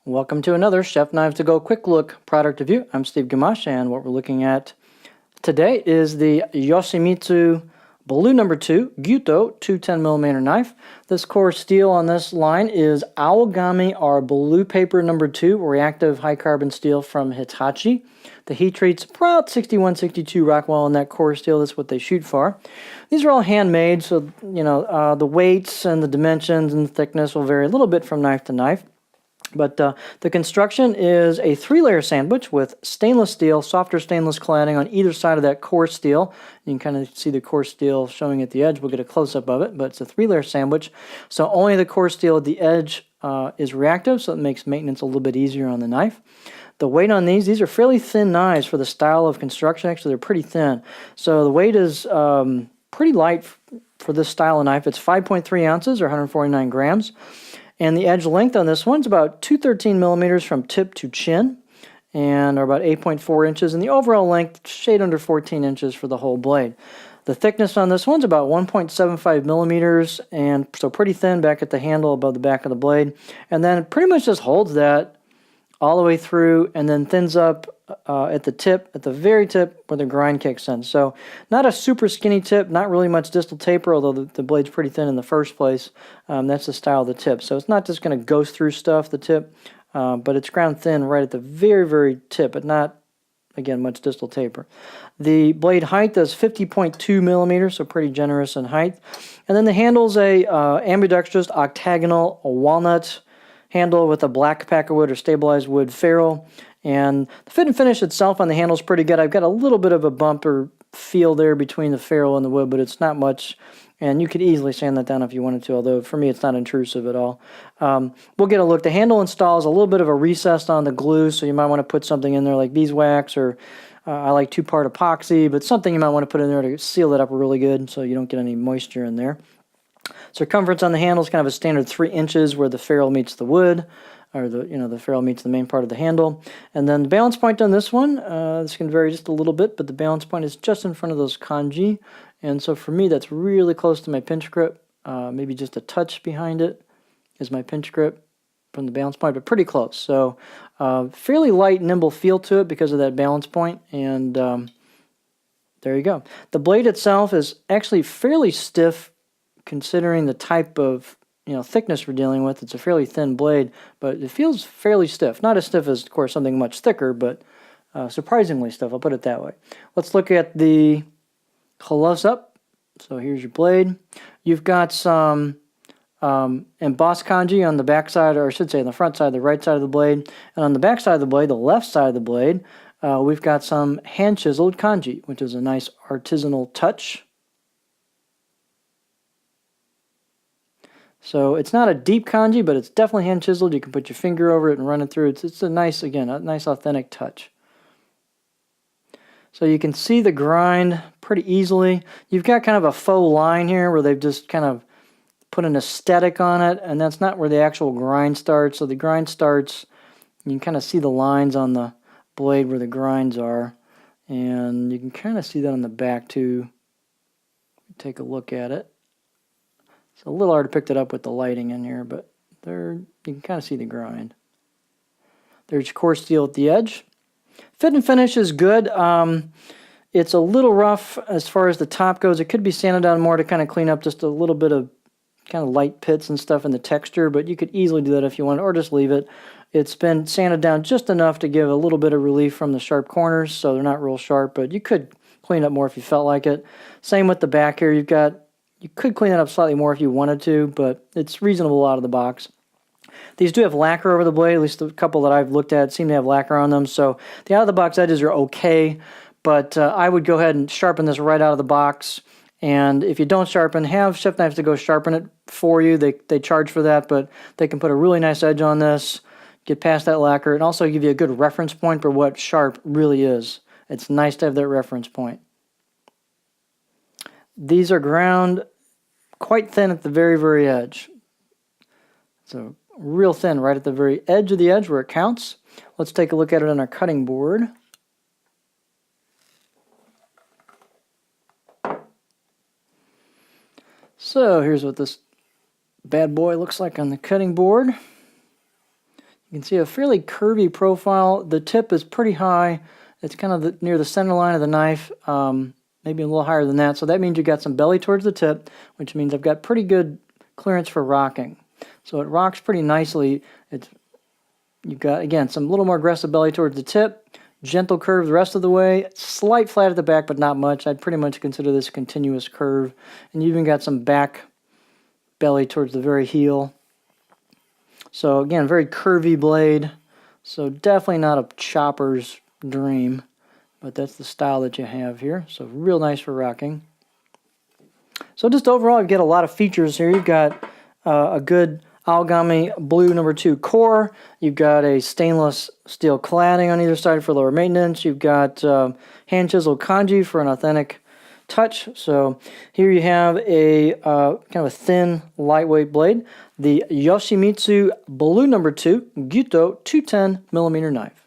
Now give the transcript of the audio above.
Welcome to another Chef Knives to Go quick look product review. I'm Steve Gamache, and what we're looking at today is the Yoshimitsu Balloon number 2 Gyuto 210mm knife. This core steel on this line is Aogami or Blue Paper number 2 reactive high carbon steel from Hitachi. The heat treat's about 61-62 Rockwell on that core steel. That's what they shoot for. These are all handmade, so the weights and the dimensions and the thickness will vary a little bit from knife to knife. But the construction is a 3-layer sandwich with stainless steel, softer stainless cladding on either side of that core steel. You can kind of see the core steel showing at the edge. We'll get a close-up of it, but it's a 3-layer sandwich. So only the core steel at the edge is reactive, so it makes maintenance a little bit easier on the knife. The weight on these are fairly thin knives for the style of construction. Actually, they're pretty thin. So the weight is pretty light for this style of knife. It's 5.3 ounces or 149 grams. And the edge length on this one's about 213 millimeters from tip to chin, and are about 8.4 inches. And the overall length, shade under 14 inches for the whole blade. The thickness on this one's about 1.75 millimeters, and so pretty thin back at the handle above the back of the blade. And then it pretty much just holds that all the way through, and then thins up at the tip, at the very tip where the grind kicks in. So not a super skinny tip, not really much distal taper, although the blade's pretty thin in the first place. That's the style of the tip. So it's not just going to ghost through stuff, the tip, but it's ground thin right at the very, very tip, but not, again, much distal taper. The blade height is 50.2 millimeters, so pretty generous in height. And then the handle's a ambidextrous octagonal walnut handle with a black packer wood or stabilized wood ferrule. And the fit and finish itself on the handle is pretty good. I've got a little bit of a bumper feel there between the ferrule and the wood, but it's not much. And you could easily sand that down if you wanted to, although for me it's not intrusive at all. We'll get a look. The handle installs a little bit of a recess on the glue, so you might want to put something in there like beeswax, or I like 2-part epoxy, but something you might want to put in there to seal it up really good so you don't get any moisture in there. Circumference on the handle is kind of a standard 3 inches where the ferrule meets the wood, or the ferrule meets the main part of the handle. And then the balance point on this one, this can vary just a little bit, but the balance point is just in front of those kanji. And so for me, that's really close to my pinch grip. Maybe just a touch behind it is my pinch grip from the balance point, but pretty close. So fairly light, nimble feel to it because of that balance point. And there you go. The blade itself is actually fairly stiff considering the type of thickness we're dealing with. It's a fairly thin blade, but it feels fairly stiff. Not as stiff as, of course, something much thicker, but surprisingly stiff. I'll put it that way. Let's look at the close-up. So here's your blade. You've got some embossed kanji on the back side, or I should say on the front side, the right side of the blade. And on the back side of the blade, the left side of the blade, we've got some hand-chiseled kanji, which is a nice artisanal touch. So it's not a deep kanji, but it's definitely hand chiseled. You can put your finger over it and run it through. It's a nice, again, a nice authentic touch. So you can see the grind pretty easily. You've got kind of a faux line here where they've just kind of put an aesthetic on it, and that's not where the actual grind starts. So the grind starts, you can kind of see the lines on the blade where the grinds are, and you can kind of see that on the back too. Take a look at it. It's a little hard to pick that up with the lighting in here, but there you can kind of see the grind. There's your core steel at the edge. Fit and finish is good. It's a little rough as far as the top goes. It could be sanded down more to kind of clean up just a little bit of kind of light pits and stuff in the texture, but you could easily do that if you want, or just leave it. It's been sanded down just enough to give a little bit of relief from the sharp corners, so they're not real sharp, but you could clean up more if you felt like it. Same with the back here. You could clean it up slightly more if you wanted to, but it's reasonable out of the box. These do have lacquer over the blade, at least a couple that I've looked at seem to have lacquer on them, so the out-of-the-box edges are okay, but I would go ahead and sharpen this right out of the box, and if you don't sharpen, have Chef Knives to Go sharpen it for you. They charge for that, but they can put a really nice edge on this, get past that lacquer, and also give you a good reference point for what sharp really is. It's nice to have that reference point. These are ground quite thin at the very, very edge. So real thin right at the very edge of the edge where it counts. Let's take a look at it on our cutting board. So here's what this bad boy looks like on the cutting board. You You can see a fairly curvy profile. The tip is pretty high. It's kind of near the center line of the knife, maybe a little higher than that. So that means you've got some belly towards the tip, which means I've got pretty good clearance for rocking. So it rocks pretty nicely. You've got, again, some little more aggressive belly towards the tip, gentle curve the rest of the way, slight flat at the back, but not much. I'd pretty much consider this a continuous curve. And you even got some back belly towards the very heel. So again, very curvy blade. So definitely not a chopper's dream, but that's the style that you have here. So real nice for rocking. So just overall, you get a lot of features here. You've got a good Aogami blue number 2 core. You've got a stainless steel cladding on either side for lower maintenance. You've got hand chiseled kanji for an authentic touch. So here you have a kind of a thin, lightweight blade. The Yoshimitsu blue number 2 Gyuto 210mm knife.